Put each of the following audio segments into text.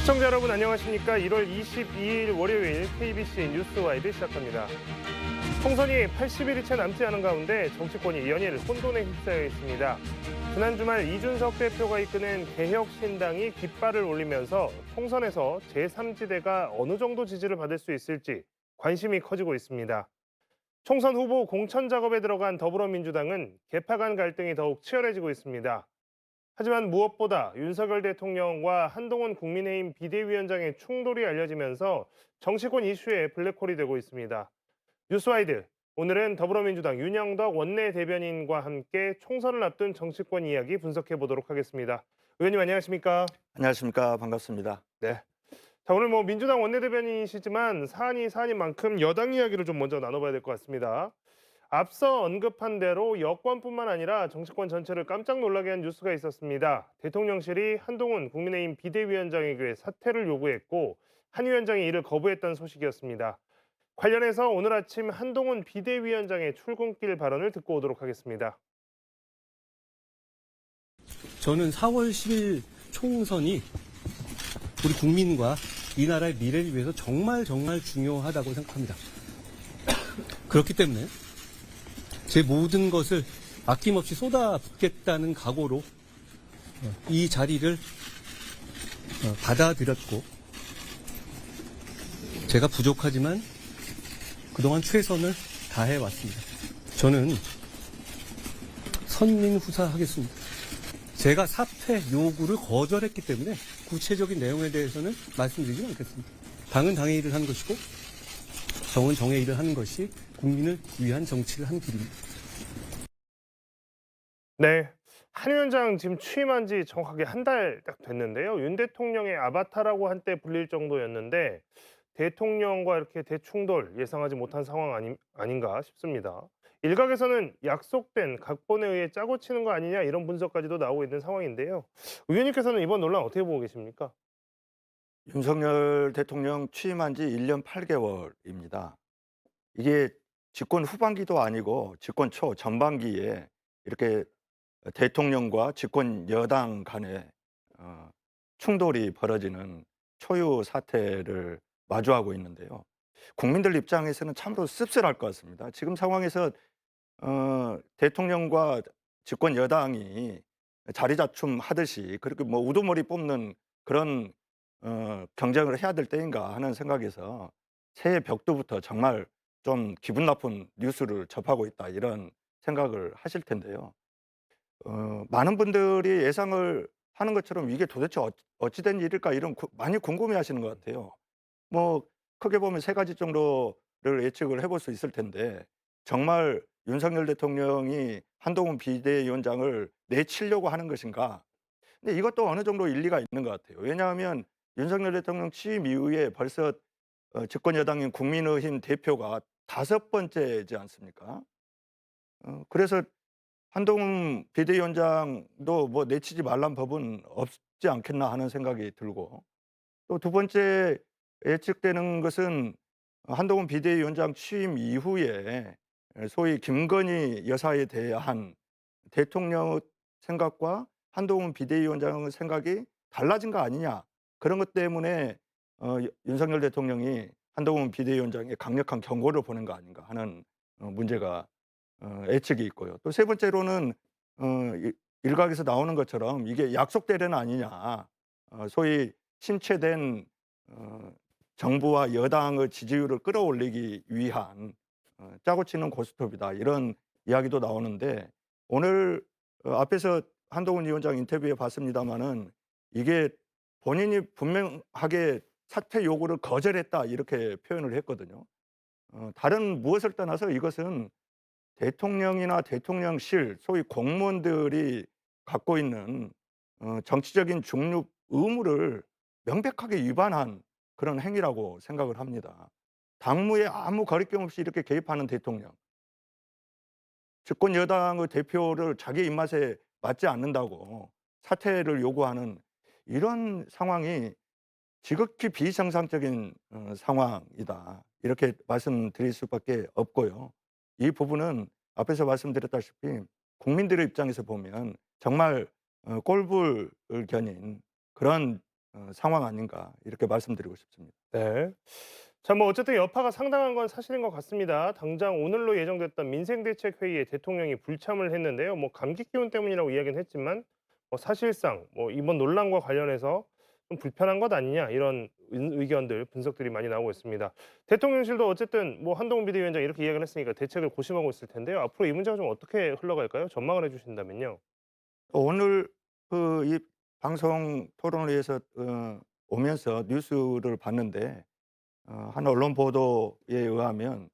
시청자 여러분 안녕하십니까? 1월 22일 월요일 KBC 뉴스와이드 시작합니다. 총선이 80일이 채 남지 않은 가운데 정치권이 연일 혼돈에 휩싸여 있습니다. 지난 주말 이준석 대표가 이끄는 개혁신당이 깃발을 올리면서 총선에서 제3지대가 어느 정도 지지를 받을 수 있을지 관심이 커지고 있습니다. 총선 후보 공천 작업에 들어간 더불어민주당은 개파 간 갈등이 더욱 치열해지고 있습니다. 하지만 무엇보다 윤석열 대통령과 한동훈 국민의힘 비대위원장의 충돌이 알려지면서 정치권 이슈에 블랙홀이 되고 있습니다. 뉴스와이드, 오늘은 더불어민주당 윤영덕 원내대변인과 함께 총선을 앞둔 정치권 이야기 분석해 보도록 하겠습니다. 의원님 안녕하십니까? 안녕하십니까. 반갑습니다. 네. 자, 오늘 민주당 원내대변인이시지만 사안이 사안인 만큼 여당 이야기를 좀 먼저 나눠봐야 될 것 같습니다. 앞서 언급한 대로 여권뿐만 아니라 정치권 전체를 깜짝 놀라게 한 뉴스가 있었습니다. 대통령실이 한동훈 국민의힘 비대위원장에게 사퇴를 요구했고 한 위원장이 이를 거부했다는 소식이었습니다. 관련해서 오늘 아침 한동훈 비대위원장의 출근길 발언을 듣고 오도록 하겠습니다. 저는 4월 10일 총선이 우리 국민과 이 나라의 미래를 위해서 정말 중요하다고 생각합니다. 그렇기 때문에 제 모든 것을 아낌없이 쏟아붓겠다는 각오로 이 자리를 받아들였고, 제가 부족하지만 그동안 최선을 다해왔습니다. 저는 선민후사하겠습니다. 제가 사퇴 요구를 거절했기 때문에 구체적인 내용에 대해서는 말씀드리지 않겠습니다. 당은 당의 일을 하는 것이고 정은 정의 일을 하는 것이 국민을 위한 정치를 하는 길입니다. 네. 한 위원장 지금 취임한 지 정확하게 한 달 딱 됐는데요. 윤 대통령의 아바타라고 한때 불릴 정도였는데 대통령과 이렇게 대충돌 예상하지 못한 상황 아닌가 싶습니다. 일각에서는 약속된 각본에 의해 짜고 치는 거 아니냐 이런 분석까지도 나오고 있는 상황인데요. 의원님께서는 이번 논란 어떻게 보고 계십니까? 윤석열 대통령 취임한 지 1년 8개월입니다. 이게 집권 후반기도 아니고 집권 초 전반기에 이렇게 대통령과 집권 여당 간에 충돌이 벌어지는 초유 사태를 마주하고 있는데요. 국민들 입장에서는 참으로 씁쓸할 것 같습니다. 지금 상황에서 대통령과 집권 여당이 자리다툼하듯이 그렇게 우두머리 뽑는 그런 경쟁을 해야 될 때인가 하는 생각에서 새해 벽두부터 정말 좀 기분 나쁜 뉴스를 접하고 있다 이런 생각을 하실 텐데요. 많은 분들이 예상을 하는 것처럼 이게 도대체 어찌 된 일일까 이런 많이 궁금해하시는 것 같아요. 뭐 크게 보면 세 가지 정도를 예측을 해볼 수 있을 텐데, 정말 윤석열 대통령이 한동훈 비대위원장을 내치려고 하는 것인가? 근데 이것도 어느 정도 일리가 있는 것 같아요. 왜냐하면 윤석열 대통령 취임 이후에 벌써 집권 여당인 국민의힘 대표가 5번째지 않습니까? 그래서 한동훈 비대위원장도 내치지 말란 법은 없지 않겠나 하는 생각이 들고, 또 두 번째 예측되는 것은 한동훈 비대위원장 취임 이후에 소위 김건희 여사에 대한 대통령의 생각과 한동훈 비대위원장의 생각이 달라진 거 아니냐. 그런 것 때문에 윤석열 대통령이 한동훈 비대위원장에 강력한 경고를 보낸 거 아닌가 하는 문제가 예측이 있고요. 또 세 번째로는 일각에서 나오는 것처럼 이게 약속 대련 아니냐. 소위 침체된 정부와 여당의 지지율을 끌어올리기 위한 짜고 치는 고스톱이다 이런 이야기도 나오는데, 오늘 앞에서 한동훈 위원장 인터뷰에 봤습니다마는 이게 본인이 분명하게 사퇴 요구를 거절했다 이렇게 표현을 했거든요. 다른 무엇을 떠나서 이것은 대통령이나 대통령실 소위 공무원들이 갖고 있는 정치적인 중립 의무를 명백하게 위반한 그런 행위라고 생각을 합니다. 당무에 아무 거리낌 없이 이렇게 개입하는 대통령, 집권 여당의 대표를 자기 입맛에 맞지 않는다고 사퇴를 요구하는 이런 상황이 지극히 비정상적인 상황이다. 이렇게 말씀드릴 수밖에 없고요. 이 부분은 앞에서 말씀드렸다시피 국민들의 입장에서 보면 정말 꼴불견인 그런 상황 아닌가 이렇게 말씀드리고 싶습니다. 네. 자, 뭐 어쨌든 여파가 상당한 건 사실인 것 같습니다. 당장 오늘로 예정됐던 민생대책회의에 대통령이 불참을 했는데요. 뭐 감기 기운 때문이라고 이야기는 했지만 사실상 이번 논란과 관련해서 좀 불편한 것 아니냐 이런 의견들 분석들이 많이 나오고 있습니다. 대통령실도 어쨌든 한동훈 비대위원장 이렇게 이야기를 했으니까 대책을 고심하고 있을 텐데요. 앞으로 이 문제가 좀 어떻게 흘러갈까요? 전망을 해주신다면요. 오늘 이 방송 토론회에서 오면서 뉴스를 봤는데 한 언론 보도에 의하면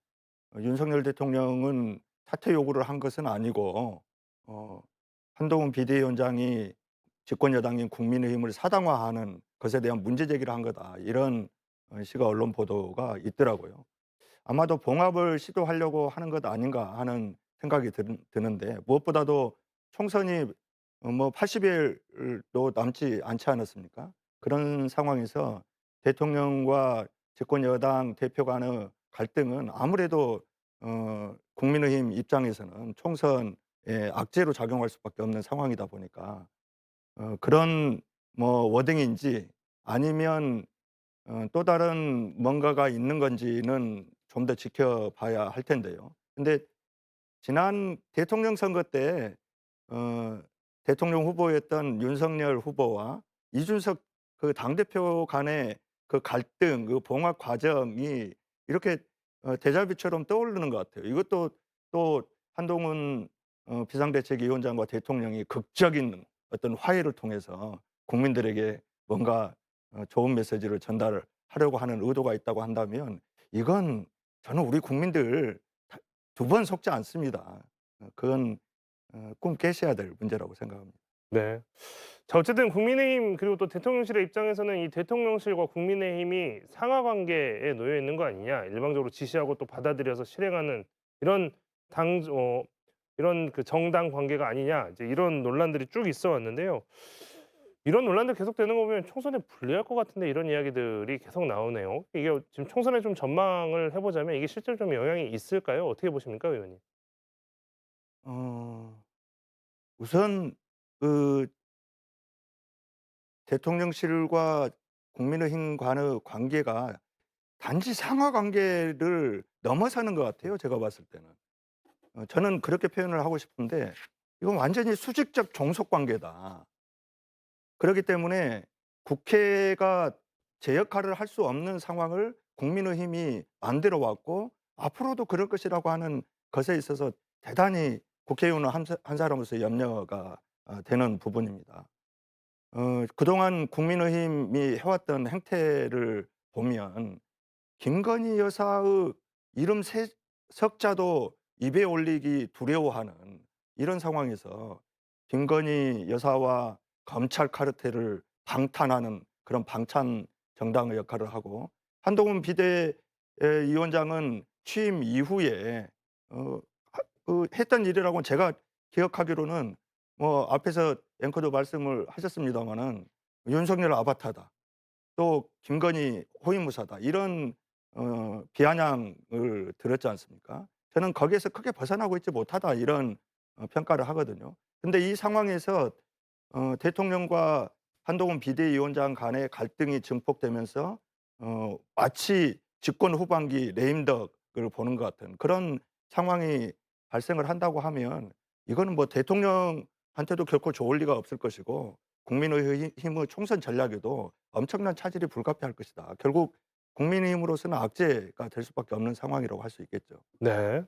윤석열 대통령은 사퇴 요구를 한 것은 아니고 어 한동훈 비대위원장이 집권 여당인 국민의힘을 사당화하는 것에 대한 문제 제기를 한 거다. 이런 식의 언론 보도가 있더라고요. 아마도 봉합을 시도하려고 하는 것 아닌가 하는 생각이 드는데 무엇보다도 총선이 뭐 80일도 남지 않지 않았습니까? 그런 상황에서 대통령과 집권 여당 대표 간의 갈등은 아무래도 국민의힘 입장에서는 총선에 악재로 작용할 수밖에 없는 상황이다 보니까 그런 뭐 워딩인지 아니면 또 다른 뭔가가 있는 건지는 좀 더 지켜봐야 할 텐데요. 근데 지난 대통령 선거 때 어 대통령 후보였던 윤석열 후보와 이준석 그 당대표 간의 그 갈등, 그 봉합 과정이 이렇게 데자뷰처럼 떠오르는 것 같아요. 이것도 또 한동훈 비상대책위원장과 대통령이 극적인 어떤 화해를 통해서 국민들에게 뭔가 좋은 메시지를 전달을 하려고 하는 의도가 있다고 한다면 이건 저는 우리 국민들 두 번 속지 않습니다. 그건 꿈 깨셔야 될 문제라고 생각합니다. 네. 자, 어쨌든 국민의힘 그리고 또 대통령실의 입장에서는 이 대통령실과 국민의힘이 상하 관계에 놓여 있는 거 아니냐. 일방적으로 지시하고 또 받아들여서 실행하는 이런 당 이런 그 정당 관계가 아니냐. 이제 이런 논란들이 쭉 있어 왔는데요. 이런 논란들 계속되는 거 보면 총선에 불리할 것 같은데 이런 이야기들이 계속 나오네요. 이게 지금 총선에 좀 전망을 해 보자면 이게 실제로 좀 영향이 있을까요? 어떻게 보십니까, 의원님? 어 우선 그 대통령실과 국민의힘 간의 관계가 단지 상하 관계를 넘어서는 것 같아요, 제가 봤을 때는. 저는 그렇게 표현을 하고 싶은데 이건 완전히 수직적 종속 관계다. 그렇기 때문에 국회가 제 역할을 할 수 없는 상황을 국민의힘이 만들어 왔고 앞으로도 그럴 것이라고 하는 것에 있어서 대단히 국회의원 한 사람으로서 염려가 되는 부분입니다. 그동안 국민의힘이 해왔던 행태를 보면 김건희 여사의 이름 세 석자도 입에 올리기 두려워하는 이런 상황에서 김건희 여사와 검찰 카르텔을 방탄하는 그런 방탄 정당의 역할을 하고 한동훈 비대위원장은 취임 이후에 어 했던 일이라고는 제가 기억하기로는 뭐 앞에서 앵커도 말씀을 하셨습니다마는 "윤석열 아바타다." 또 "김건희 호위무사다." 이런 비아냥을 들었지 않습니까? 저는 거기에서 크게 벗어나고 있지 못하다 이런 평가를 하거든요. 근데 이 상황에서 대통령과 한동훈 비대위원장 간의 갈등이 증폭되면서 마치 집권 후반기 레임덕을 보는 것 같은 그런 상황이 발생을 한다고 하면 이거는 뭐 대통령한테도 결코 좋을 리가 없을 것이고 국민의힘의 총선 전략에도 엄청난 차질이 불가피할 것이다. 결국 국민의힘으로서는 악재가 될 수밖에 없는 상황이라고 할 수 있겠죠. 네.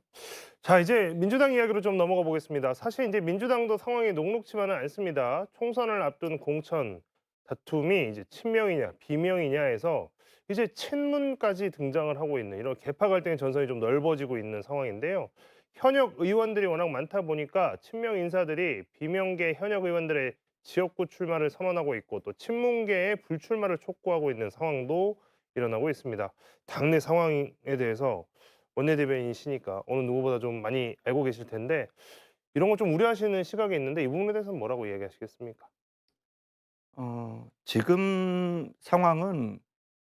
자, 이제 민주당 이야기로 좀 넘어가 보겠습니다. 사실 이제 민주당도 상황이 녹록지만은 않습니다. 총선을 앞둔 공천 다툼이 이제 친명이냐 비명이냐에서 이제 친문까지 등장을 하고 있는 이런 계파 갈등의 전선이 좀 넓어지고 있는 상황인데요. 현역 의원들이 워낙 많다 보니까 친명 인사들이 비명계 현역 의원들의 지역구 출마를 선언하고 있고 또 친문계의 불출마를 촉구하고 있는 상황도 일어나고 있습니다. 당내 상황에 대해서 원내대변인이시니까 어느 누구보다 좀 많이 알고 계실 텐데 이런 거 좀 우려하시는 시각이 있는데 이 부분에 대해서는 뭐라고 이야기하시겠습니까? 지금 상황은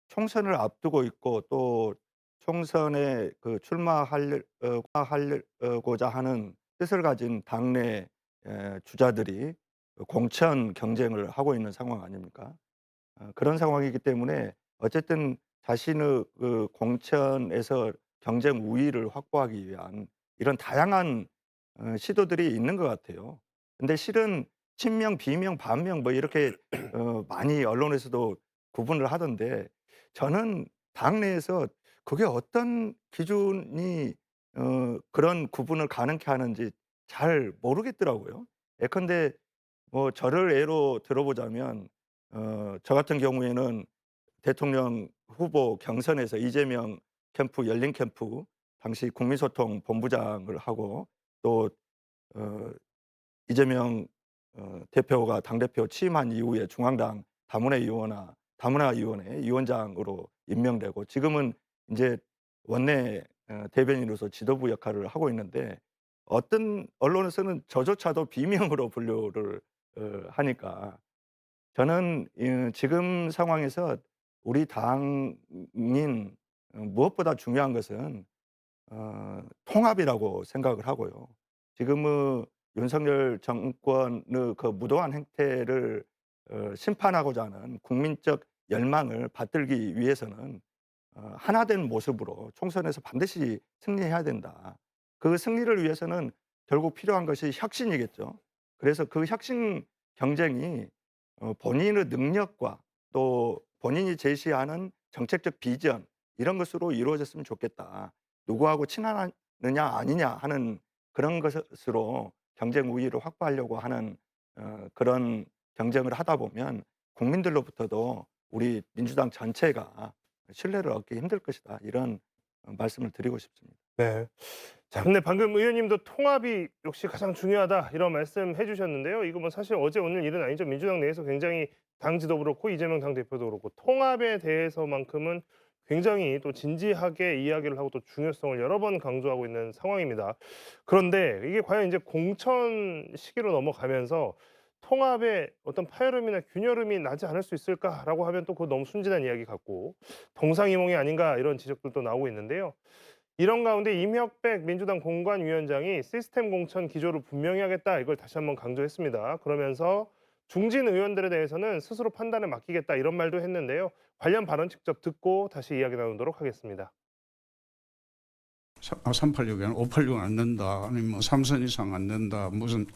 총선을 앞두고 있고 또 총선에 그 출마하려고자 하는 뜻을 가진 당내 주자들이 공천 경쟁을 하고 있는 상황 아닙니까? 그런 상황이기 때문에 어쨌든 자신의 그 공천에서 경쟁 우위를 확보하기 위한 이런 다양한 시도들이 있는 것 같아요. 근데 실은 친명, 비명, 반명 뭐 이렇게 많이 언론에서도 구분을 하던데 저는 당내에서 그게 어떤 기준이 그런 구분을 가능케 하는지 잘 모르겠더라고요. 예컨대 뭐 저를 예로 들어보자면 저 같은 경우에는 대통령 후보 경선에서 이재명 캠프, 열린 캠프 당시 국민소통 본부장을 하고 또 어 이재명 대표가 당대표 취임한 이후에 중앙당 다문화위원회 위원장으로 임명되고 지금은 이제 원내 대변인으로서 지도부 역할을 하고 있는데 어떤 언론에서는 저조차도 비명으로 분류를 하니까 저는 지금 상황에서 우리 당인 무엇보다 중요한 것은 통합이라고 생각을 하고요. 지금의 윤석열 정권의 그 무도한 행태를 심판하고자 하는 국민적 열망을 받들기 위해서는 하나 된 모습으로 총선에서 반드시 승리해야 된다. 그 승리를 위해서는 결국 필요한 것이 혁신이겠죠. 그래서 그 혁신 경쟁이 본인의 능력과 또 본인이 제시하는 정책적 비전 이런 것으로 이루어졌으면 좋겠다. 누구하고 친하느냐 아니냐 하는 그런 것으로 경쟁 우위를 확보하려고 하는 그런 경쟁을 하다 보면 국민들로부터도 우리 민주당 전체가 신뢰를 얻기 힘들 것이다. 이런 말씀을 드리고 싶습니다. 네. 자, 근데 방금 의원님도 통합이 역시 가장 중요하다 이런 말씀해 주셨는데요. 이거 뭐 사실 어제 오늘 일은 아니죠. 민주당 내에서 굉장히 당 지도 그렇고 이재명 당대표도 그렇고 통합에 대해서만큼은 굉장히 또 진지하게 이야기를 하고 또 중요성을 여러 번 강조하고 있는 상황입니다. 그런데 이게 과연 이제 공천 시기로 넘어가면서 통합에 어떤 파열음이나 균열음이 나지 않을 수 있을까라고 하면 또 그거 너무 순진한 이야기 같고 동상이몽이 아닌가 이런 지적들도 나오고 있는데요. 이런 가운데 임혁백 민주당 공관위원장이 시스템 공천 기조를 분명히 하겠다 이걸 다시 한번 강조했습니다. 그러면서 중진 의원들에 대해서는 스스로 판단을 맡기겠다 이런 말도 했는데요. 관련 발언 직접 듣고 다시 이야기 나누도록 하겠습니다. 386은 586은 안 된다. 아니면 뭐 3선 이상 안 된다. 무슨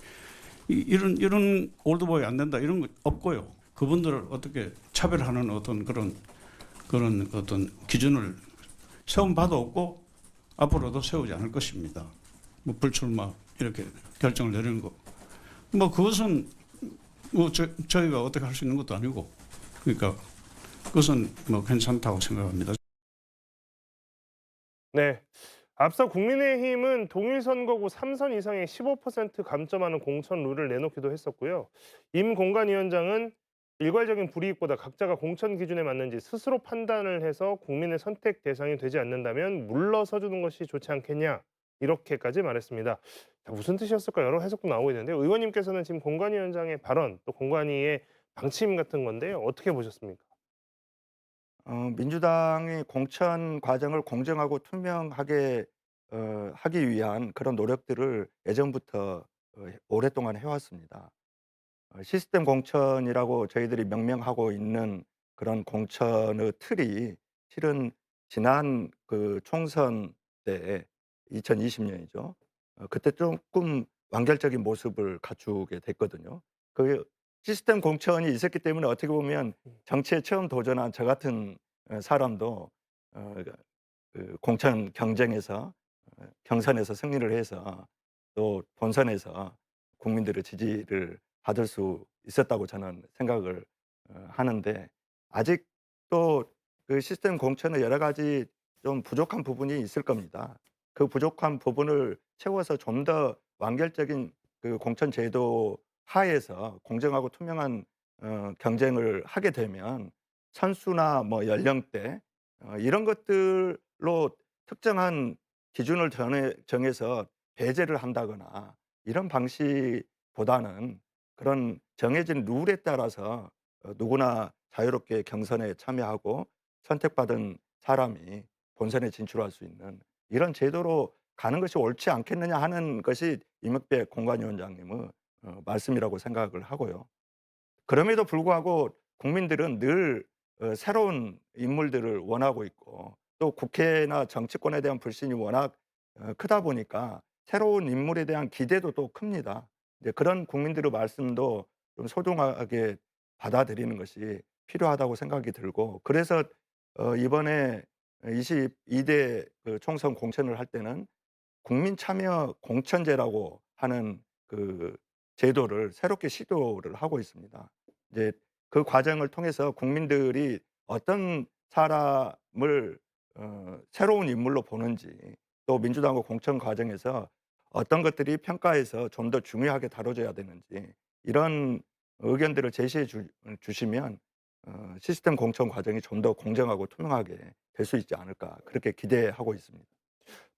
이런 올드보이 안 된다. 이런 거 없고요. 그분들을 어떻게 차별하는 어떤 그런 어떤 기준을 세운 바도 없고 앞으로도 세우지 않을 것입니다. 뭐 불출마 이렇게 결정을 내리는 거. 뭐 그것은 뭐 저희가 어떻게 할 수 있는 것도 아니고 그러니까 그것은 뭐 괜찮다고 생각합니다. 네. 앞서 국민의힘은 동일선거구 3선 이상의 15% 감점하는 공천 룰을 내놓기도 했었고요. 임 공관위원장은 일괄적인 불이익보다 각자가 공천 기준에 맞는지 스스로 판단을 해서 국민의 선택 대상이 되지 않는다면 물러서 주는 것이 좋지 않겠냐 이렇게까지 말했습니다. 자, 무슨 뜻이었을까 여러 해석도 나오고 있는데 의원님께서는 지금 공관위원장의 발언 또 공관위의 방침 같은 건데요. 어떻게 보셨습니까? 민주당이 공천 과정을 공정하고 투명하게 하기 위한 그런 노력들을 예전부터 오랫동안 해왔습니다. 시스템 공천이라고 저희들이 명명하고 있는 그런 공천의 틀이 실은 지난 그 총선 때 2020년이죠. 그때 조금 완결적인 모습을 갖추게 됐거든요. 그 시스템 공천이 있었기 때문에 어떻게 보면 정치에 처음 도전한 저 같은 사람도 그 공천 경쟁에서 경선에서 승리를 해서 또 본선에서 국민들의 지지를 받을 수 있었다고 저는 생각을 하는데 아직도 그 시스템 공천의 여러 가지 좀 부족한 부분이 있을 겁니다. 그 부족한 부분을 채워서 좀 더 완결적인 그 공천 제도 하에서 공정하고 투명한 경쟁을 하게 되면 선수나 뭐 연령대 이런 것들로 특정한 기준을 정해서 배제를 한다거나 이런 방식보다는 그런 정해진 룰에 따라서 누구나 자유롭게 경선에 참여하고 선택받은 사람이 본선에 진출할 수 있는 이런 제도로 가는 것이 옳지 않겠느냐 하는 것이 임혁백 공관위원장님의 말씀이라고 생각을 하고요. 그럼에도 불구하고 국민들은 늘 새로운 인물들을 원하고 있고 또 국회나 정치권에 대한 불신이 워낙 크다 보니까 새로운 인물에 대한 기대도 또 큽니다. 이제 그런 국민들의 말씀도 좀 소중하게 받아들이는 것이 필요하다고 생각이 들고 그래서 이번에 22대 그 총선 공천을 할 때는 국민 참여 공천제라고 하는 그 제도를 새롭게 시도를 하고 있습니다. 이제 그 과정을 통해서 국민들이 어떤 사람을 새로운 인물로 보는지 또 민주당과 공천 과정에서 어떤 것들이 평가에서 좀 더 중요하게 다뤄져야 되는지 이런 의견들을 제시해 주시면 시스템 공천 과정이 좀 더 공정하고 투명하게 될 수 있지 않을까 그렇게 기대하고 있습니다.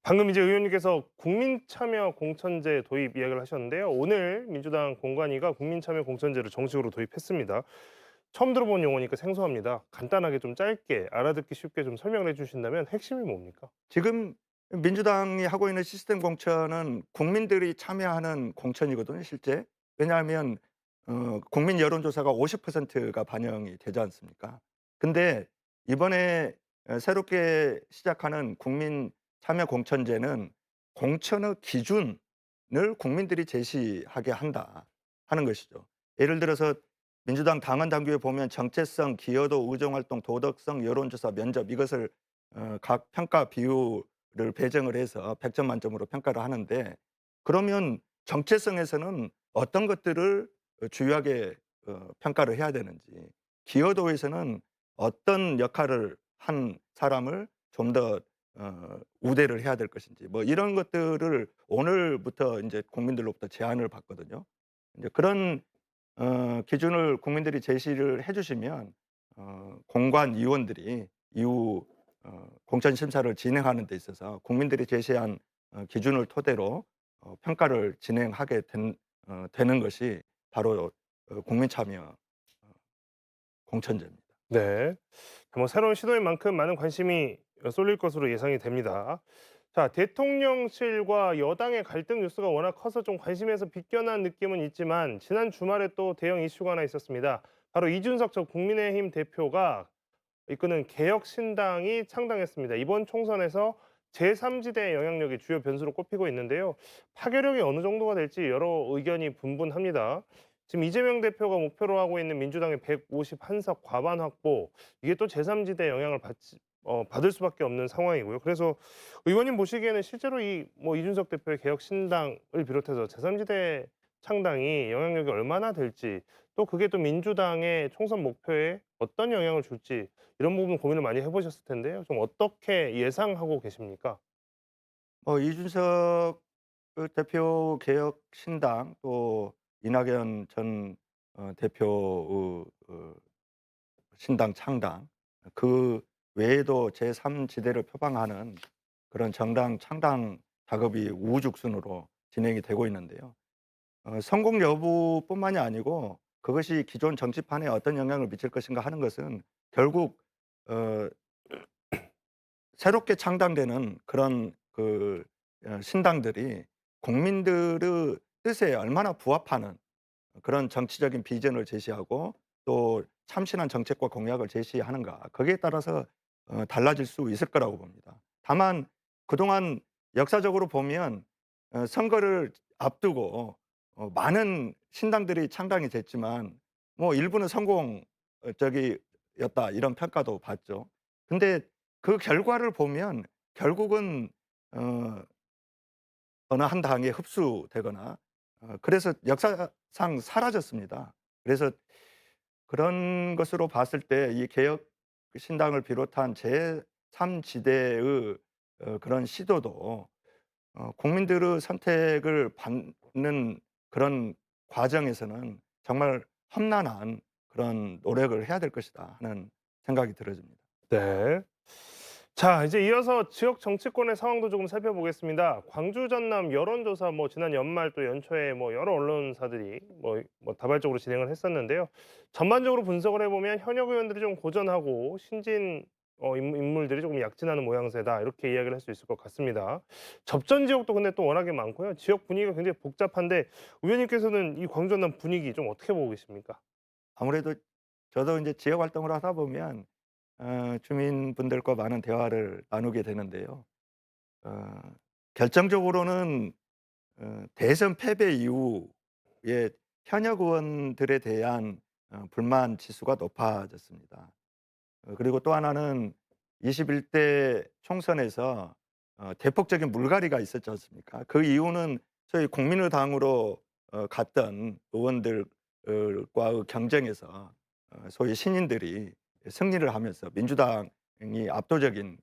방금 이제 의원님께서 국민참여 공천제 도입 이야기를 하셨는데요. 오늘 민주당 공관위가 국민참여 공천제를 정식으로 도입했습니다. 처음 들어본 용어니까 생소합니다. 간단하게 좀 짧게 알아듣기 쉽게 좀 설명을 해주신다면 핵심이 뭡니까? 지금 민주당이 하고 있는 시스템 공천은 국민들이 참여하는 공천이거든요, 실제. 왜냐하면 국민 여론조사가 50%가 반영이 되지 않습니까? 근데 이번에 새롭게 시작하는 국민 참여 공천제는 공천의 기준을 국민들이 제시하게 한다 하는 것이죠. 예를 들어서 민주당 당원 당규에 보면 정체성, 기여도, 의정활동, 도덕성, 여론조사, 면접 이것을 각 평가 비율을 배정을 해서 100점 만점으로 평가를 하는데 그러면 정체성에서는 어떤 것들을 주요하게 평가를 해야 되는지 기여도에서는 어떤 역할을 한 사람을 좀 더 우대를 해야 될 것인지 뭐 이런 것들을 오늘부터 이제 국민들로부터 제안을 받거든요. 이제 그런 기준을 국민들이 제시를 해 주시면 공관위원들이 이후 공천 심사를 진행하는 데 있어서 국민들이 제시한 기준을 토대로 평가를 진행하게 되는 것이 바로 국민 참여 공천제입니다. 네. 뭐 새로운 시도인 만큼 많은 관심이 쏠릴 것으로 예상이 됩니다. 자, 대통령실과 여당의 갈등 뉴스가 워낙 커서 좀 관심에서 빗겨난 느낌은 있지만 지난 주말에 또 대형 이슈가 하나 있었습니다. 바로 이준석 전 국민의힘 대표가 이끄는 개혁신당이 창당했습니다. 이번 총선에서 제3지대 영향력이 주요 변수로 꼽히고 있는데요. 파괴력이 어느 정도가 될지 여러 의견이 분분합니다. 지금 이재명 대표가 목표로 하고 있는 민주당의 151석 과반 확보, 이게 또 제3지대 영향을 받을 수밖에 없는 상황이고요. 그래서 의원님 보시기에는 실제로 이준석 대표의 개혁신당을 비롯해서 제3지대 창당이 영향력이 얼마나 될지, 또 그게 또 민주당의 총선 목표에 어떤 영향을 줄지 이런 부분 고민을 많이 해보셨을 텐데요. 좀 어떻게 예상하고 계십니까? 이준석 그 대표 개혁신당 또 이낙연 전 대표의 신당 창당 그 외에도 제3지대를 표방하는 그런 정당 창당 작업이 우후죽순으로 진행이 되고 있는데요. 성공 여부뿐만이 아니고 그것이 기존 정치판에 어떤 영향을 미칠 것인가 하는 것은 결국 어 새롭게 창당되는 그런 신당들이 국민들의 뜻에 얼마나 부합하는 그런 정치적인 비전을 제시하고 또 참신한 정책과 공약을 제시하는가 거기에 따라서 달라질 수 있을 거라고 봅니다. 다만 그동안 역사적으로 보면 선거를 앞두고 많은 신당들이 창당이 됐지만 뭐 일부는 성공 적이었다 이런 평가도 받죠. 근데 그 결과를 보면 결국은 어 어느 한 당에 흡수되거나 그래서 역사상 사라졌습니다. 그래서 그런 것으로 봤을 때 이 개혁 신당을 비롯한 제3 지대의 그런 시도도 국민들의 선택을 받는 그런 과정에서는 정말 험난한 그런 노력을 해야 될 것이다 하는 생각이 들어집니다. 네. 자, 이제 이어서 지역 정치권의 상황도 조금 살펴보겠습니다. 광주 전남 여론조사 지난 연말 또 연초에 여러 언론사들이 다발적으로 진행을 했었는데요. 전반적으로 분석을 해보면 현역 의원들이 좀 고전하고 신진 인물들이 조금 약진하는 모양새다 이렇게 이야기를 할 수 있을 것 같습니다. 접전 지역도 근데 또 워낙에 많고요. 지역 분위기가 굉장히 복잡한데 의원님께서는 이 광주 전남 분위기 좀 어떻게 보고 계십니까? 아무래도 저도 이제 지역 활동을 하다 보면 주민분들과 많은 대화를 나누게 되는데요. 어 결정적으로는 대선 패배 이후에 현역 의원들에 대한 불만 지수가 높아졌습니다. 그리고 또 하나는 21대 총선에서 대폭적인 물갈이가 있었지 않습니까? 그 이유는 저희 국민의당으로 갔던 의원들과의 경쟁에서 소위 신인들이 승리를 하면서 민주당이 압도적인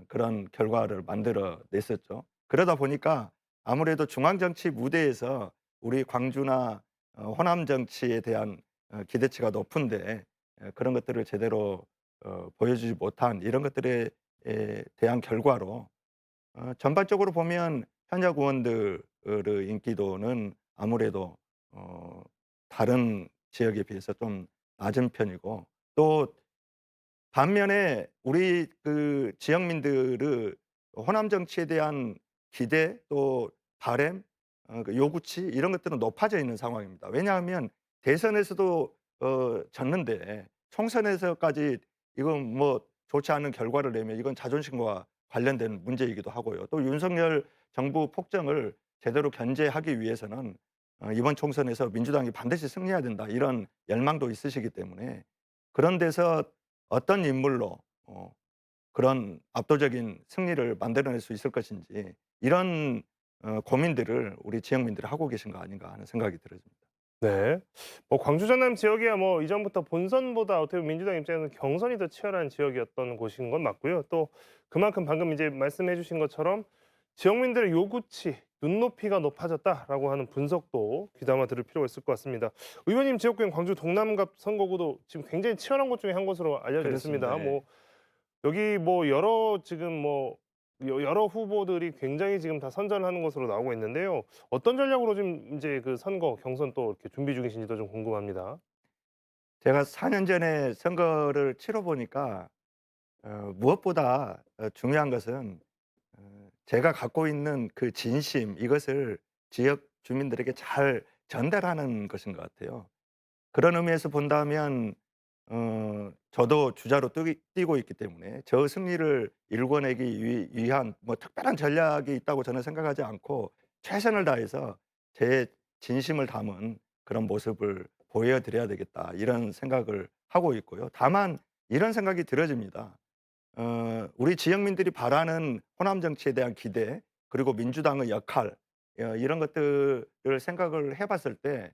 그런 결과를 만들어 냈었죠. 그러다 보니까 아무래도 중앙 정치 무대에서 우리 광주나 호남 정치에 대한 기대치가 높은데 그런 것들을 제대로 보여주지 못한 이런 것들에 대한 결과로 전반적으로 보면 현역 의원들의 인기도는 아무래도 어 다른 지역에 비해서 좀 낮은 편이고, 또 반면에 우리 그 지역민들의 호남 정치에 대한 기대 또 바램 그 요구치 이런 것들은 높아져 있는 상황입니다. 왜냐하면 대선에서도 졌는데 총선에서까지 이건 뭐 좋지 않은 결과를 내면 이건 자존심과 관련된 문제이기도 하고요. 또 윤석열 정부 폭정을 제대로 견제하기 위해서는 이번 총선에서 민주당이 반드시 승리해야 된다 이런 열망도 있으시기 때문에, 그런 데서 어떤 인물로 그런 압도적인 승리를 만들어낼 수 있을 것인지 이런 고민들을 우리 지역민들이 하고 계신 거 아닌가 하는 생각이 들어집니다. 네. 뭐 광주 전남 지역이야 뭐 이전부터 본선보다 어떻게 보면 민주당 입장에서는 경선이 더 치열한 지역이었던 곳인 건 맞고요. 또 그만큼 방금 이제 말씀해 주신 것처럼 지역민들의 요구치, 눈높이가 높아졌다라고 하는 분석도 귀담아 들을 필요가 있을 것 같습니다. 의원님 지역구인 광주 동남갑 선거구도 지금 굉장히 치열한 곳 중에 한 곳으로 알려져 있습니다. 그렇습니다. 예. 뭐 여기 뭐 여러 지금 뭐 여러 후보들이 굉장히 지금 다 선전하는 것으로 나오고 있는데요. 어떤 전략으로 지금 이제 그 선거 경선 또 이렇게 준비 중이신지도 좀 궁금합니다. 제가 4년 전에 선거를 치러 보니까 무엇보다 중요한 것은 제가 갖고 있는 그 진심 이것을 지역 주민들에게 잘 전달하는 것인 것 같아요. 그런 의미에서 본다면 저도 주자로 뛰고 있기 때문에 저 승리를 일궈내기 위한 뭐 특별한 전략이 있다고 저는 생각하지 않고 최선을 다해서 제 진심을 담은 그런 모습을 보여드려야 되겠다 이런 생각을 하고 있고요. 다만 이런 생각이 들어집니다. 우리 지역민들이 바라는 호남 정치에 대한 기대 그리고 민주당의 역할 이런 것들을 생각을 해 봤을 때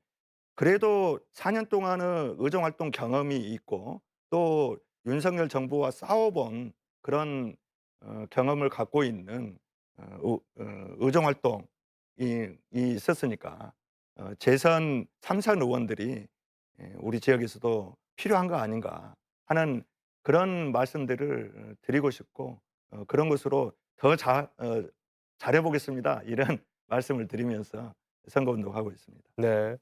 그래도 4년 동안의 의정 활동 경험이 있고 또 윤석열 정부와 싸워 본 그런 경험을 갖고 있는 의정 활동이 있었으니까 재선 3선 의원들이 우리 지역에서도 필요한 거 아닌가 하는 그런 말씀들을 드리고 싶고, 그런 것으로 더 잘해 보겠습니다. 이런 말씀을 드리면서 선거운동하고 있습니다. 네.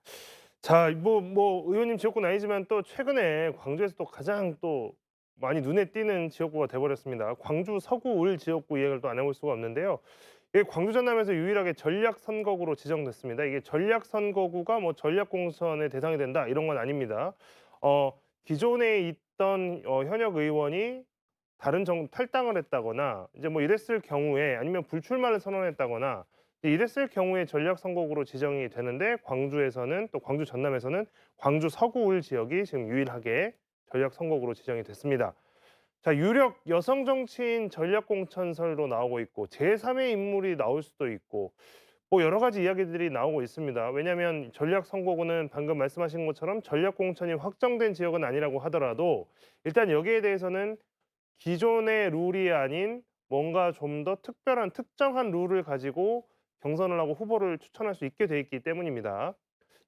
자, 뭐 의원님 지역구는 아니지만 또 최근에 광주에서 또 가장 또 많이 눈에 띄는 지역구가 돼 버렸습니다. 광주 서구 을 지역구 이야기를 또 안 해볼 수가 없는데요. 이게 광주 전남에서 유일하게 전략 선거구로 지정됐습니다. 이게 전략 선거구가 뭐 전략 공천의 대상이 된다 이런 건 아닙니다. 어 기존에 있던 현역 의원이 다른 정 탈당을 했다거나 이제 뭐 이랬을 경우에 아니면 불출마를 선언했다거나 이랬을 경우에 전략 선거구로 지정이 되는데, 광주에서는 또 광주 전남에서는 광주 서구을 지역이 지금 유일하게 전략 선거구로 지정이 됐습니다. 자, 유력 여성 정치인 전략 공천설도 나오고 있고 제3의 인물이 나올 수도 있고 뭐 여러 가지 이야기들이 나오고 있습니다. 왜냐하면 전략 선거구는 방금 말씀하신 것처럼 전략 공천이 확정된 지역은 아니라고 하더라도 일단 여기에 대해서는 기존의 룰이 아닌 뭔가 좀 더 특별한 특정한 룰을 가지고 경선을 하고 후보를 추천할 수 있게 돼 있기 때문입니다.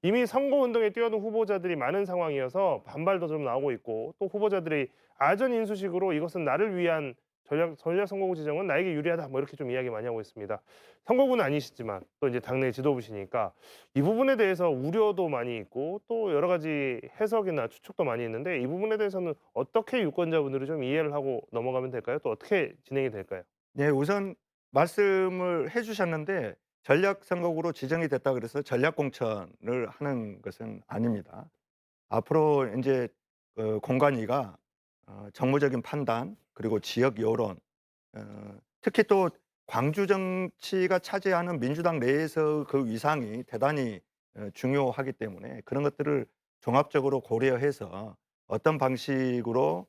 이미 선거운동에 뛰어든 후보자들이 많은 상황이어서 반발도 좀 나오고 있고 또 후보자들이 아전 인수식으로 이것은 나를 위한 전략 선거구 지정은 나에게 유리하다 뭐 이렇게 좀 이야기 많이 하고 있습니다. 선거구는 아니시지만 또 이제 당내 지도부시니까 이 부분에 대해서 우려도 많이 있고 또 여러 가지 해석이나 추측도 많이 있는데 이 부분에 대해서는 어떻게 유권자분들이 좀 이해를 하고 넘어가면 될까요? 또 어떻게 진행이 될까요? 네, 우선 말씀을 해 주셨는데 전략 선거구로 지정이 됐다 그래서 전략 공천을 하는 것은 아닙니다. 앞으로 이제 공관위가 정무적인 판단 그리고 지역 여론 특히 또 광주 정치가 차지하는 민주당 내에서 그 위상이 대단히 중요하기 때문에 그런 것들을 종합적으로 고려해서 어떤 방식으로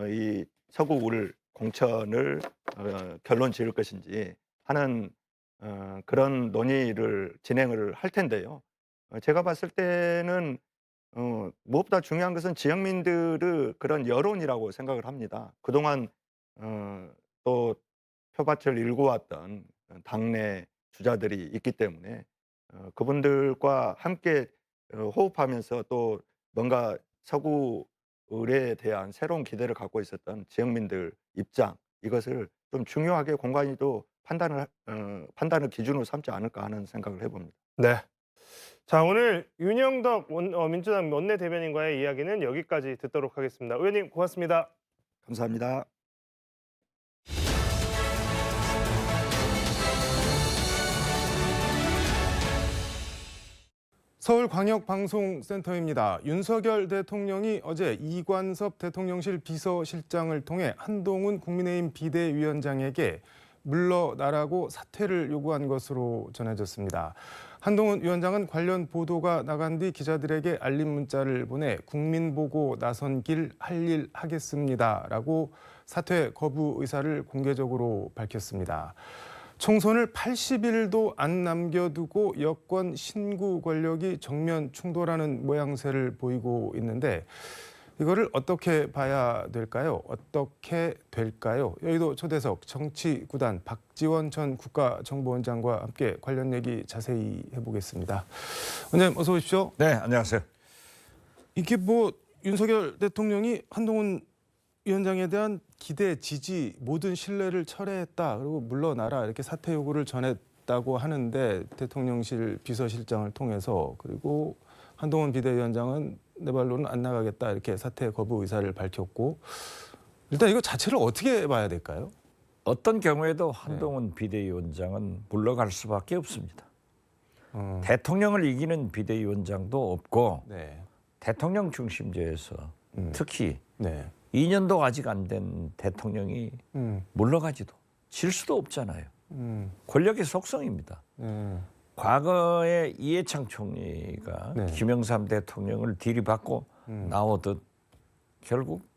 이 서구울 공천을 결론 지을 것인지 하는 그런 논의를 진행을 할 텐데요. 제가 봤을 때는 무엇보다 중요한 것은 지역민들의 그런 여론이라고 생각을 합니다. 그동안 또 표밭을 일구었던 당내 주자들이 있기 때문에 그분들과 함께 호흡하면서 또 뭔가 서구을에 대한 새로운 기대를 갖고 있었던 지역민들 입장 이것을 좀 중요하게 공관위도 판단을 기준으로 삼지 않을까 하는 생각을 해봅니다. 네. 자, 오늘 윤영덕 민주당 원내대변인과의 이야기는 여기까지 듣도록 하겠습니다. 의원님 고맙습니다. 감사합니다. 서울광역방송센터입니다. 윤석열 대통령이 어제 이관섭 대통령실 비서실장을 통해 한동훈 국민의힘 비대위원장에게 물러나라고 사퇴를 요구한 것으로 전해졌습니다. 한동훈 위원장은 관련 보도가 나간 뒤 기자들에게 알림 문자를 보내 국민 보고 나선 길 할 일 하겠습니다라고 사퇴 거부 의사를 공개적으로 밝혔습니다. 총선을 80일도 안 남겨두고 여권 신구 권력이 정면 충돌하는 모양새를 보이고 있는데 이거를 어떻게 봐야 될까요? 어떻게 될까요? 여의도 초대석 정치구단 박지원 전 국가정보원장과 함께 관련 얘기 자세히 해보겠습니다. 원장님 어서 오십시오. 네, 안녕하세요. 이게 윤석열 대통령이 한동훈 위원장에 대한 기대, 지지, 모든 신뢰를 철회했다. 그리고 물러나라 이렇게 사퇴 요구를 전했다고 하는데 대통령실 비서실장을 통해서 그리고 한동훈 비대위원장은 내 발로는 안 나가겠다 이렇게 사퇴 거부 의사를 밝혔고 일단 이거 자체를 어떻게 봐야 될까요? 어떤 경우에도 한동훈 비대위원장은 물러갈 수밖에 없습니다. 대통령을 이기는 비대위원장도 없고 네. 대통령 중심제에서 특히 네. 2년도 아직 안 된 대통령이 물러가지도 질 수도 없잖아요. 권력의 속성입니다. 과거에 이해창 총리가 네. 김영삼 대통령을 들이받고 나오듯 결국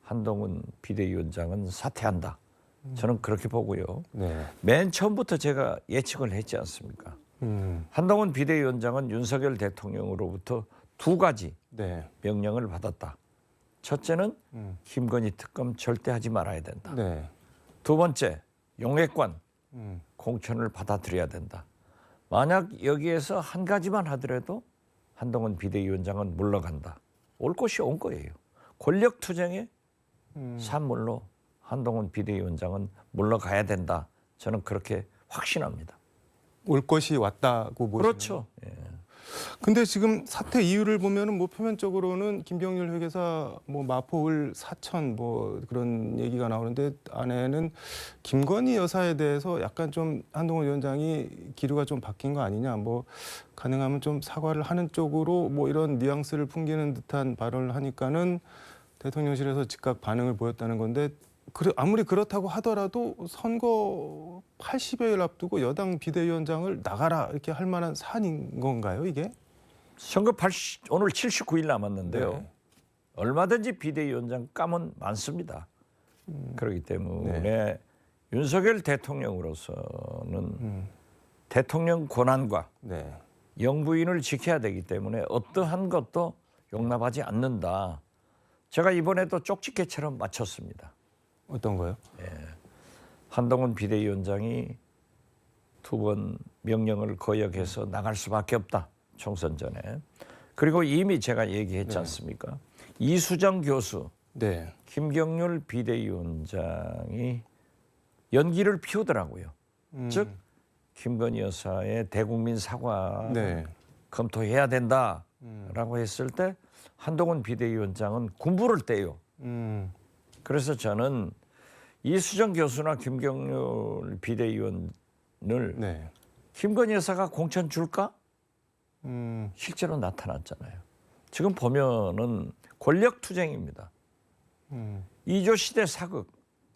한동훈 비대위원장은 사퇴한다. 저는 그렇게 보고요. 네. 맨 처음부터 제가 예측을 했지 않습니까? 한동훈 비대위원장은 윤석열 대통령으로부터 두 가지 네. 명령을 받았다. 첫째는 김건희 특검 절대 하지 말아야 된다. 네. 두 번째, 용액관 공천을 받아들여야 된다. 만약 여기에서 한 가지만 하더라도 한동훈 비대위원장은 물러간다. 올 것이 온 거예요. 권력 투쟁의 산물로 한동훈 비대위원장은 물러가야 된다. 저는 그렇게 확신합니다. 올 것이 왔다고 보시는 그렇죠. 예. 근데 지금 사퇴 이유를 보면은 표면적으로는 김경률 회계사 마포을 사천 그런 얘기가 나오는데 안에는 김건희 여사에 대해서 약간 좀 한동훈 위원장이 기류가 좀 바뀐 거 아니냐 가능하면 좀 사과를 하는 쪽으로 이런 뉘앙스를 풍기는 듯한 발언을 하니까는 대통령실에서 즉각 반응을 보였다는 건데 아무리 그렇다고 하더라도 선거 80여일 앞두고 여당 비대위원장을 나가라 이렇게 할 만한 사안인 건가요, 이게? 선거 오늘 79일 남았는데요. 네. 얼마든지 비대위원장 감은 많습니다. 그렇기 때문에 윤석열 대통령으로서는 대통령 권한과 네. 영부인을 지켜야 되기 때문에 어떠한 것도 용납하지 않는다. 제가 이번에도 쪽집게처럼 맞췄습니다. 어떤 거요? 한동훈 비대위원장이 두 번 명령을 거역해서 나갈 수밖에 없다. 총선 전에. 그리고 이미 제가 얘기했지 않습니까? 이수정 교수, 네. 김경률 비대위원장이 연기를 피우더라고요. 즉 김건희 여사의 대국민 사과 네. 검토해야 된다라고 했을 때 한동훈 비대위원장은 군부를 떼요. 그래서 저는 이수정 교수나 김경률 비대위원을 김건희 여사가 공천 줄까? 실제로 나타났잖아요. 지금 보면은 권력 투쟁입니다. 이조 시대 사극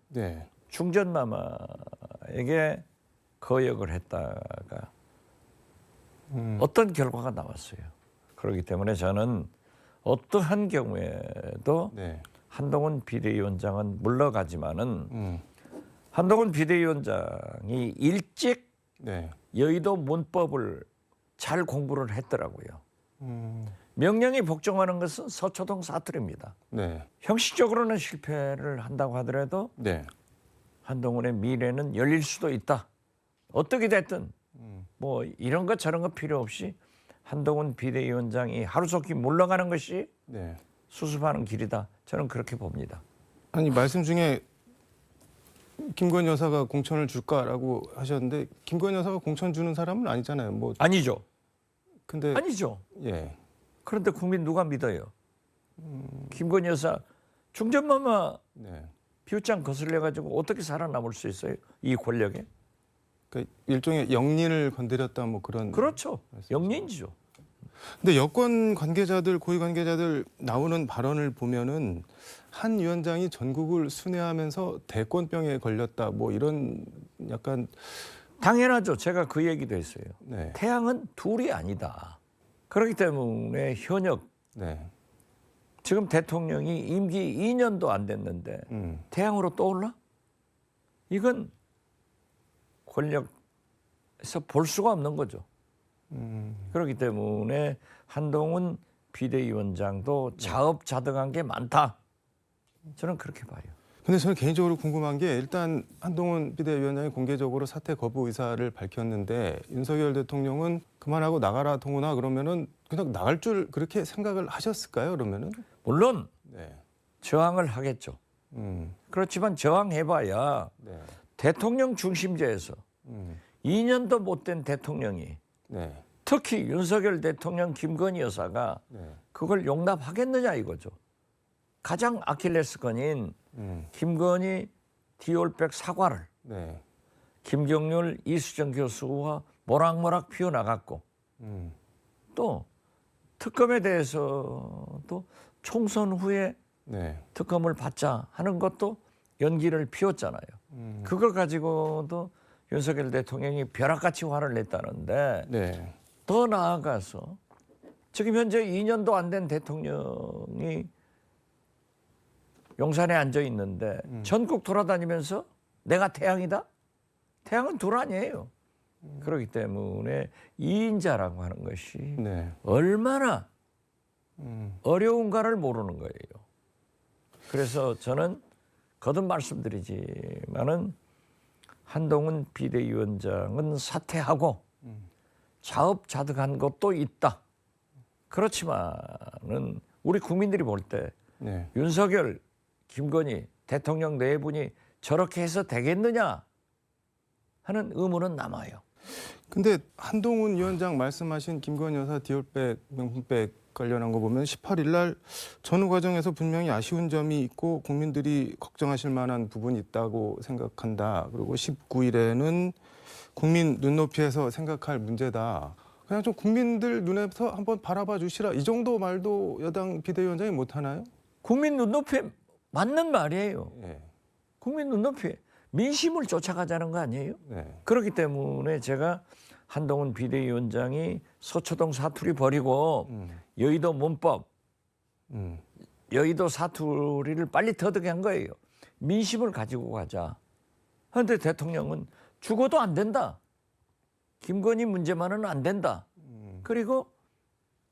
네. 중전마마에게 거역을 했다가 어떤 결과가 나왔어요. 그렇기 때문에 저는 어떠한 경우에도 네. 한동훈 비대위원장은 물러가지만은 한동훈 비대위원장이 일찍 네. 여의도 문법을 잘 공부를 했더라고요. 명령이 복종하는 것은 서초동 사투리입니다. 네. 형식적으로는 실패를 한다고 하더라도 네. 한동훈의 미래는 열릴 수도 있다. 어떻게 됐든 뭐 이런 것 저런 것 필요 없이 한동훈 비대위원장이 하루속히 물러가는 것이 네. 수습하는 길이다. 저는 그렇게 봅니다. 아니 말씀 중에 김건희 여사가 공천을 줄까라고 하셨는데 김건희 여사가 공천 주는 사람은 아니잖아요. 뭐 아니죠. 근데 아니죠. 예. 그런데 국민 누가 믿어요? 김건희 여사 중전마마 네. 비웃장 거슬려 가지고 어떻게 살아남을 수 있어요? 이 권력에? 그러니까 일종의 영린을 건드렸다 뭐 그런. 그렇죠. 영린이죠. 근데 여권 관계자들, 고위 관계자들 나오는 발언을 보면은 한 위원장이 전국을 순회하면서 대권병에 걸렸다 뭐 이런 약간. 당연하죠. 제가 그 얘기도 했어요. 네. 태양은 둘이 아니다. 그렇기 때문에 현역 네. 지금 대통령이 임기 2년도 안 됐는데 태양으로 떠올라? 이건 권력에서 볼 수가 없는 거죠. 그렇기 때문에 한동훈 비대위원장도 자업자득한 게 많다. 저는 그렇게 봐요. 근데 저는 개인적으로 궁금한 게 일단 한동훈 비대위원장이 공개적으로 사퇴 거부 의사를 밝혔는데 윤석열 대통령은 그만하고 나가라 동훈아 그러면은 그냥 나갈 줄 그렇게 생각을 하셨을까요? 그러면은? 물론 네. 저항을 하겠죠. 그렇지만 저항해봐야 네. 대통령 중심제에서 2년도 못 된 대통령이 네. 특히 윤석열 대통령 김건희 여사가 네. 그걸 용납하겠느냐 이거죠. 가장 아킬레스건인 김건희 디올백 사과를 네. 김경률 이수정 교수와 모락모락 피워나갔고 또 특검에 대해서도 총선 후에 네. 특검을 받자 하는 것도 연기를 피웠잖아요. 그걸 가지고도 윤석열 대통령이 벼락같이 화를 냈다는데 네. 더 나아가서 지금 현재 2년도 안 된 대통령이 용산에 앉아 있는데 전국 돌아다니면서 내가 태양이다? 태양은 둘 아니에요. 그렇기 때문에 2인자라고 하는 것이 네. 얼마나 어려운가를 모르는 거예요. 그래서 저는 거듭 말씀드리지만은 한동훈 비대위원장은 사퇴하고 자업자득한 것도 있다. 그렇지만은 우리 국민들이 볼 때 네. 윤석열, 김건희 대통령 네 분이 저렇게 해서 되겠느냐 하는 의문은 남아요. 근데 한동훈 위원장 말씀하신 김건희 여사 디올백 명품백 관련한 거 보면 18일 날 전후 과정에서 분명히 아쉬운 점이 있고 국민들이 걱정하실 만한 부분이 있다고 생각한다. 그리고 19일에는 국민 눈높이에서 생각할 문제다. 그냥 좀 국민들 눈에서 한번 바라봐 주시라. 이 정도 말도 여당 비대위원장이 못 하나요? 국민 눈높이에 맞는 말이에요. 네. 국민 눈높이에 민심을 쫓아가자는 거 아니에요? 네. 그렇기 때문에 제가 한동훈 비대위원장이 서초동 사투리 버리고 여의도 문법, 여의도 사투리를 빨리 터득게 한 거예요. 민심을 가지고 가자. 그런데 대통령은 죽어도 안 된다. 김건희 문제만은 안 된다. 그리고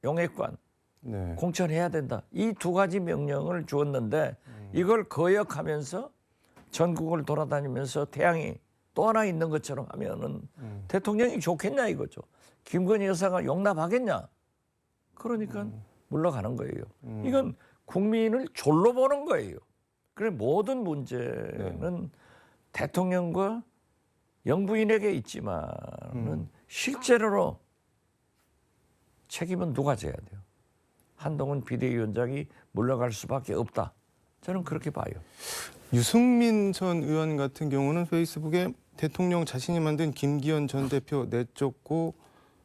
용액관 네. 공천해야 된다. 이 두 가지 명령을 주었는데 이걸 거역하면서 전국을 돌아다니면서 태양이 또 하나 있는 것처럼 하면은 대통령이 좋겠냐 이거죠. 김건희 여사가 용납하겠냐. 그러니까 물러가는 거예요. 이건 국민을 졸로 보는 거예요. 그래 모든 문제는 대통령과 영부인에게 있지만은 실제로 책임은 누가 져야 돼요? 한동훈 비대위원장이 물러갈 수밖에 없다. 저는 그렇게 봐요. 유승민 전 의원 같은 경우는 페이스북에 대통령 자신이 만든 김기현 전 대표 내쫓고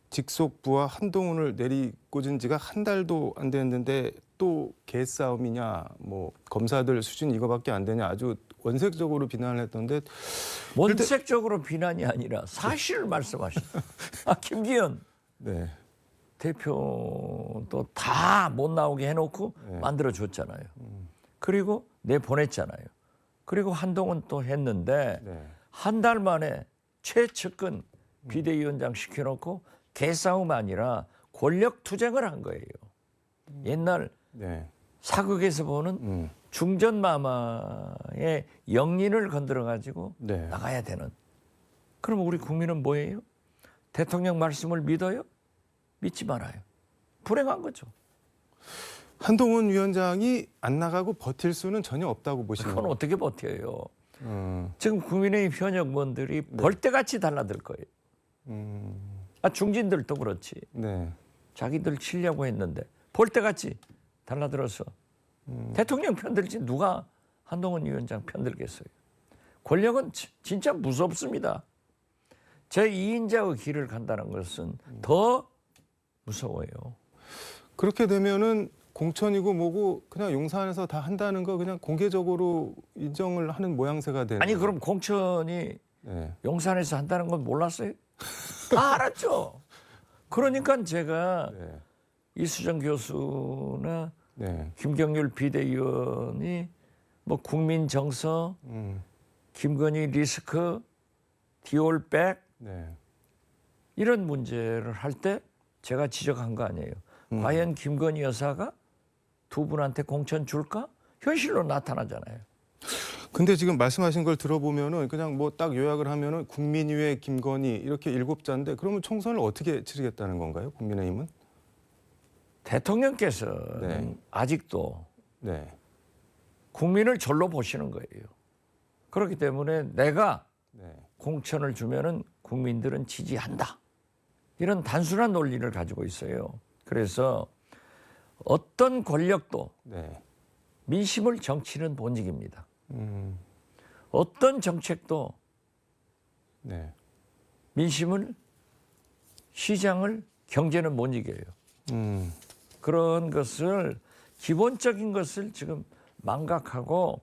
직속부와 한동훈을 내리꽂은 지가 한 달도 안 됐는데 또 개싸움이냐, 뭐 검사들 수준 이거밖에 안 되냐, 아주 원색적으로 비난을 했던데. 원색적으로 비난이 아니라 사실을 말씀하셨어요. 김기현 네, 대표도 다 못 나오게 해놓고 네. 만들어줬잖아요. 그리고 내보냈잖아요. 그리고 한동훈 또 했는데 네, 한 달 만에 최측근 비대위원장 시켜놓고 개싸움 아니라 권력 투쟁을 한 거예요. 옛날 네, 사극에서 보는 중전마마의 영린을 건드려가지고 네. 나가야 되는. 그럼 우리 국민은 뭐예요? 대통령 말씀을 믿어요? 믿지 말아요. 불행한 거죠. 한동훈 위원장이 안 나가고 버틸 수는 전혀 없다고 보시는 그건 거예요. 어떻게 버텨요? 음, 지금 국민의힘 현역 의원들이 벌떼같이 달라들 거예요. 중진들도 그렇지. 네, 자기들 치려고 했는데 벌떼같이 달라들어서 대통령 편들지 누가 한동훈 위원장 편들겠어요. 권력은 진짜 무섭습니다. 제2인자의 길을 간다는 것은 더 무서워요. 그렇게 되면은 공천이고 뭐고 그냥 용산에서 다 한다는 거 그냥 공개적으로 인정을 하는 모양새가 되는. 아니 그럼 공천이 네, 용산에서 한다는 건 몰랐어요? 다 알았죠. 그러니까 제가 네, 이수정 교수나 네, 김경률 비대위원이 뭐 국민 정서, 김건희 리스크, 디올백 네, 이런 문제를 할 때 제가 지적한 거 아니에요. 과연 김건희 여사가 두 분한테 공천 줄까? 현실로 나타나잖아요. 근데 지금 말씀하신 걸 들어보면은 그냥 뭐 딱 요약을 하면은 국민위에 김건희 이렇게 7자인데 그러면 총선을 어떻게 치르겠다는 건가요? 국민의힘은? 대통령께서는 네. 아직도 네, 국민을 절로 보시는 거예요. 그렇기 때문에 내가 네, 공천을 주면은 국민들은 지지한다. 이런 단순한 논리를 가지고 있어요. 그래서 어떤 권력도 네, 민심을 정치는 본직입니다. 음, 어떤 정책도 네, 민심을, 시장을, 경제는 본직이에요. 그런 것을 기본적인 것을 지금 망각하고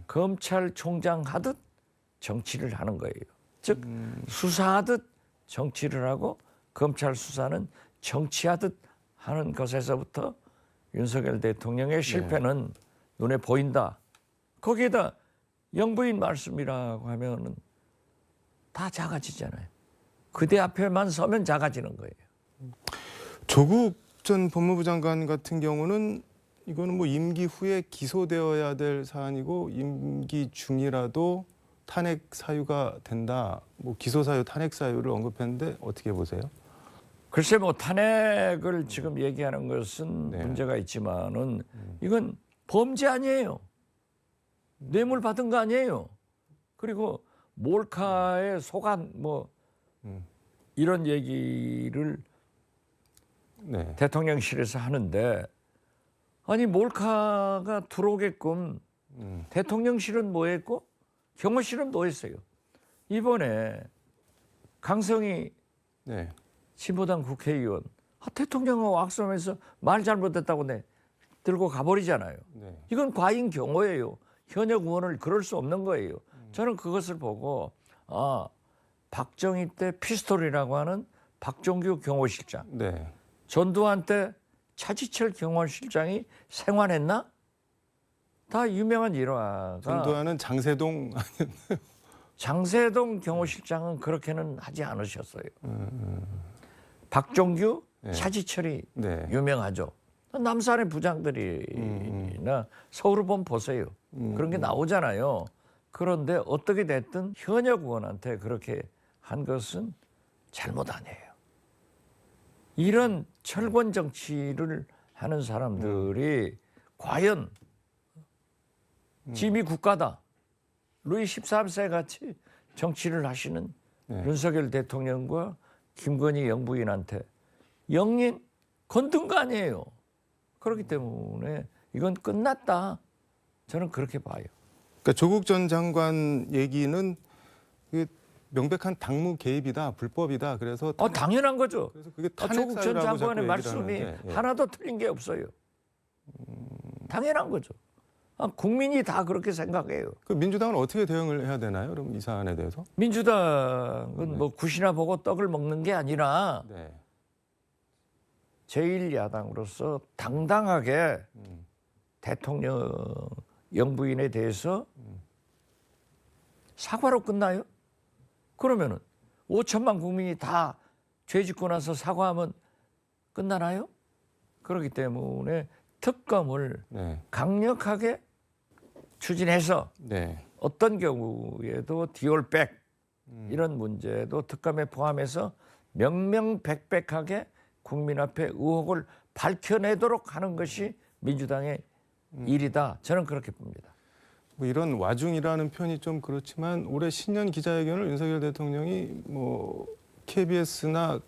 검찰총장 하듯 정치를 하는 거예요. 즉 수사하듯 정치를 하고 검찰 수사는 정치하듯 하는 것에서부터 윤석열 대통령의 실패는 눈에 보인다. 거기에다 영부인 말씀이라고 하면은 다 작아지잖아요. 그대 앞에만 서면 작아지는 거예요. 조국 전 법무부 장관 같은 경우는 이거는 뭐 임기 후에 기소되어야 될 사안이고 임기 중이라도 탄핵 사유가 된다. 뭐 기소 사유, 탄핵 사유를 언급했는데 어떻게 보세요? 글쎄 뭐 탄핵을 지금 얘기하는 것은 네. 문제가 있지만은 이건 범죄 아니에요. 뇌물 받은 거 아니에요. 그리고 몰카에 속한 뭐 이런 얘기를 네, 대통령실에서 하는데 아니 몰카가 들어오게끔 대통령실은 뭐 했고 경호실은 뭐 했어요. 이번에 강성희 네, 신보당 국회의원 대통령하고 악수하면서 말 잘못했다고 들고 가버리잖아요. 네, 이건 과잉 경호예요. 현역 의원을 그럴 수 없는 거예요. 저는 그것을 보고 박정희 때 피스톨이라고 하는 박종규 경호실장, 네, 전두환 때 차지철 경호실장이 생활했나? 다 유명한 일화가 전두환은 장세동 장세동 경호실장은 그렇게는 하지 않으셨어요. 박종규, 차지철이 네, 유명하죠. 남산의 부장들이나 서울을 보면 보세요. 그런 게 나오잖아요. 그런데 어떻게 됐든 현역 의원한테 그렇게 한 것은 잘못 아니에요. 이런 철권 정치를 하는 사람들이 과연 짐이 국가다. 루이 13세 같이 정치를 하시는 윤석열 대통령과 김건희 영부인한테 영린 건든 거 아니에요. 그렇기 때문에 이건 끝났다. 저는 그렇게 봐요. 그러니까 조국 전 장관 얘기는 명백한 당무 개입이다, 불법이다. 그래서 당연한 거죠. 그래서 그게 탄핵 조국 전 사유라고 자꾸 장관의 얘기를 말씀이 하는데, 예. 하나도 틀린 게 없어요. 당연한 거죠. 국민이 다 그렇게 생각해요. 그 민주당은 어떻게 대응을 해야 되나요? 그럼 이 사안에 대해서? 민주당은 뭐 굿이나 보고 떡을 먹는 게 아니라 네. 제1야당으로서 당당하게 대통령 영부인에 대해서 사과로 끝나요? 그러면은 5천만 국민이 다 죄 짓고 나서 사과하면 끝나나요? 그렇기 때문에 특검을 네. 강력하게 추진해서 네. 어떤 경우에도 디올백 이런 문제도 특검에 포함해서 명명백백하게 국민 앞에 의혹을 밝혀내도록 하는 것이 민주당의 일이다. 저는 그렇게 봅니다. 뭐 이런 와중이라는 표현이 좀 그렇지만 올해 신년 기자회견을 윤석열 대통령이 뭐 KBS나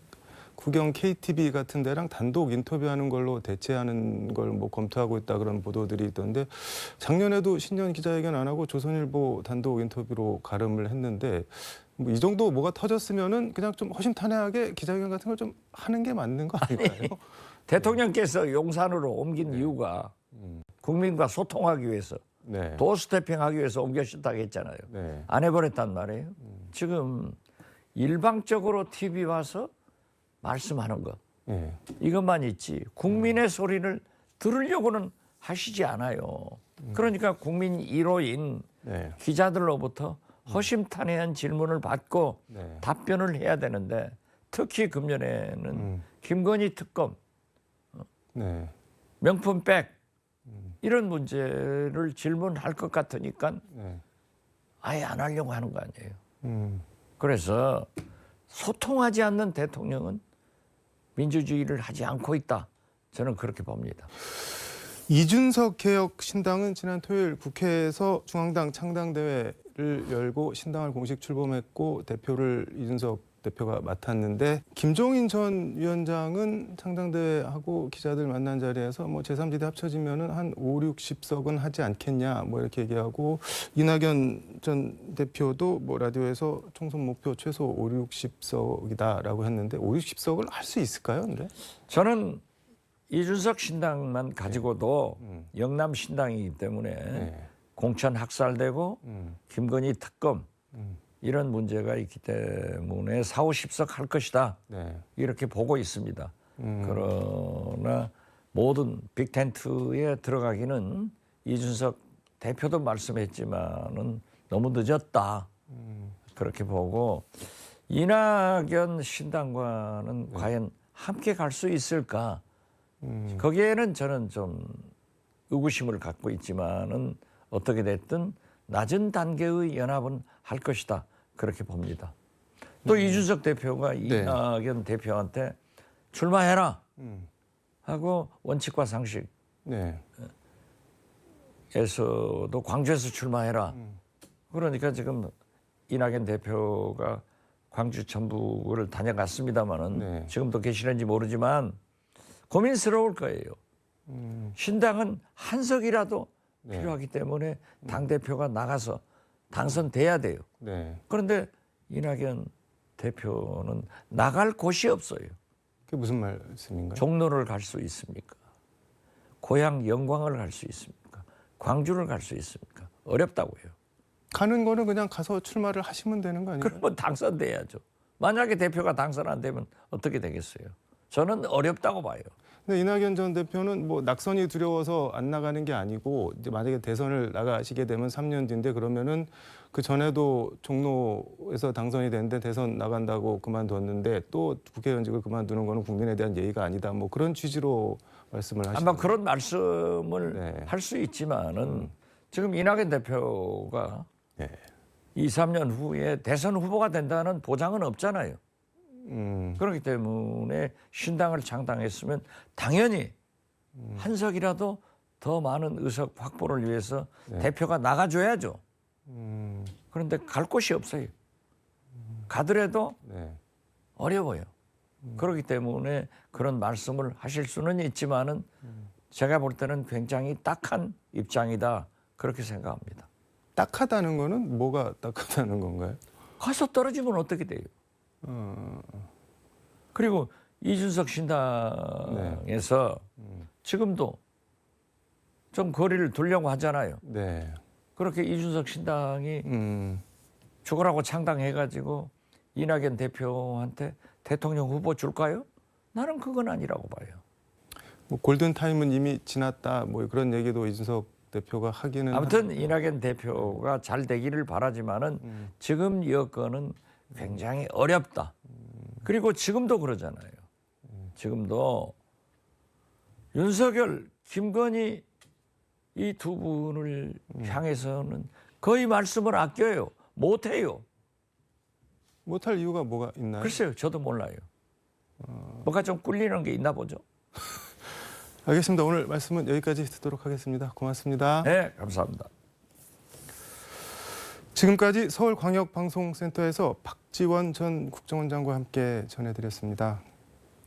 국영 KTV 같은 데랑 단독 인터뷰하는 걸로 대체하는 걸 뭐 검토하고 있다 그런 보도들이 있던데 작년에도 신년 기자회견 안 하고 조선일보 단독 인터뷰로 가름을 했는데 뭐 이 정도 뭐가 터졌으면은 그냥 좀 허심탄회하게 기자회견 같은 걸 좀 하는 게 맞는 거 아닐까요? 대통령께서 용산으로 옮긴 이유가 국민과 소통하기 위해서 네. 도스태핑하기 위해서 옮겨신다고 했잖아요. 네. 안 해버렸단 말이에요. 지금 일방적으로 TV 와서 말씀하는 것 네. 이것만 있지 국민의 소리를 들으려고는 하시지 않아요. 그러니까 국민 1호인 네. 기자들로부터 허심탄회한 질문을 받고 네. 답변을 해야 되는데 특히 금년에는 김건희 특검, 네. 명품백 이런 문제를 질문할 것 같으니까 네. 아예 안 하려고 하는 거 아니에요. 음. 그래서 소통하지 않는 대통령은 민주주의를 하지 않고 있다. 저는 그렇게 봅니다. 이준석 개혁 신당은 지난 토요일 국회에서 중앙당 창당대회를 열고 신당을 공식 출범했고 대표를 이준석 대표가 맡았는데 김종인 전 위원장은 창당대회하고 기자들 만난 자리에서 뭐 제3지대 합쳐지면은 한 5, 60석은 하지 않겠냐 뭐 이렇게 얘기하고 이낙연 전 대표도 뭐 라디오에서 총선 목표 최소 5, 60석이다라고 했는데 5, 60석을 할 수 있을까요? 근데? 저는 이준석 신당만 가지고도 영남 신당이기 때문에 네. 공천 학살되고 김건희 특검 음. 이런 문제가 있기 때문에 4, 50석 할 것이다. 네. 이렇게 보고 있습니다. 그러나 모든 빅텐트에 들어가기는 이준석 대표도 말씀했지만은 너무 늦었다. 그렇게 보고 이낙연 신당과는 과연 함께 갈 수 있을까? 거기에는 저는 좀 의구심을 갖고 있지만은 어떻게 됐든 낮은 단계의 연합은 할 것이다. 그렇게 봅니다. 또 이준석 대표가 이낙연 대표한테 출마해라 하고 원칙과 상식에서도 네. 광주에서 출마해라. 그러니까 지금 이낙연 대표가 광주 전북을 다녀갔습니다마는 네. 지금도 계시는지 모르지만 고민스러울 거예요. 신당은 한 석이라도 네. 필요하기 때문에 당대표가 나가서 당선돼야 돼요. 네. 그런데 이낙연 대표는 나갈 곳이 없어요. 그게 무슨 말씀인가요? 종로를 갈 수 있습니까? 고향 영광을 갈 수 있습니까? 광주를 갈 수 있습니까? 어렵다고요. 가는 거는 그냥 가서 출마를 하시면 되는 거 아닌가요? 그러면 당선돼야죠. 만약에 대표가 당선 안 되면 어떻게 되겠어요? 저는 어렵다고 봐요. 근데 이낙연 전 대표는 뭐 낙선이 두려워서 안 나가는 게 아니고 이제 만약에 대선을 나가시게 되면 3년 뒤인데 그러면은 그 전에도 종로에서 당선이 됐는데 대선 나간다고 그만뒀는데 또 국회의원직을 그만두는 거는 국민에 대한 예의가 아니다. 뭐 그런 취지로 말씀을 하시죠. 아마 그런 말씀을 네. 할 수 있지만은 지금 이낙연 대표가 네. 2, 3년 후에 대선 후보가 된다는 보장은 없잖아요. 그렇기 때문에 신당을 창당했으면 당연히 한 석이라도 더 많은 의석 확보를 위해서 대표가 나가줘야죠. 그런데 갈 곳이 없어요. 가더라도 네. 어려워요. 그렇기 때문에 그런 말씀을 하실 수는 있지만은 제가 볼 때는 굉장히 딱한 입장이다. 그렇게 생각합니다. 딱하다는 거는 뭐가 딱하다는 건가요? 가서 떨어지면 어떻게 돼요? 그리고 이준석 신당에서 지금도 좀 거리를 두려고 하잖아요. 네. 그렇게 이준석 신당이 죽으라고 창당해가지고 이낙연 대표한테 대통령 후보 줄까요? 나는 그건 아니라고 봐요. 뭐 골든 타임은 이미 지났다. 뭐 그런 얘기도 이준석 대표가 하기는 아무튼 이낙연 대표가 잘 되기를 바라지만은 지금 여건은 굉장히 어렵다. 그리고 지금도 그러잖아요. 지금도 윤석열, 김건희 이 두 분을 향해서는 거의 말씀을 아껴요. 못해요. 못할 이유가 뭐가 있나요? 글쎄요. 저도 몰라요. 뭐가 좀 꿀리는 게 있나 보죠. 알겠습니다. 오늘 말씀은 여기까지 듣도록 하겠습니다. 고맙습니다. 네, 감사합니다. 지금까지 서울광역방송센터에서 박지원 전 국정원장과 함께 전해드렸습니다.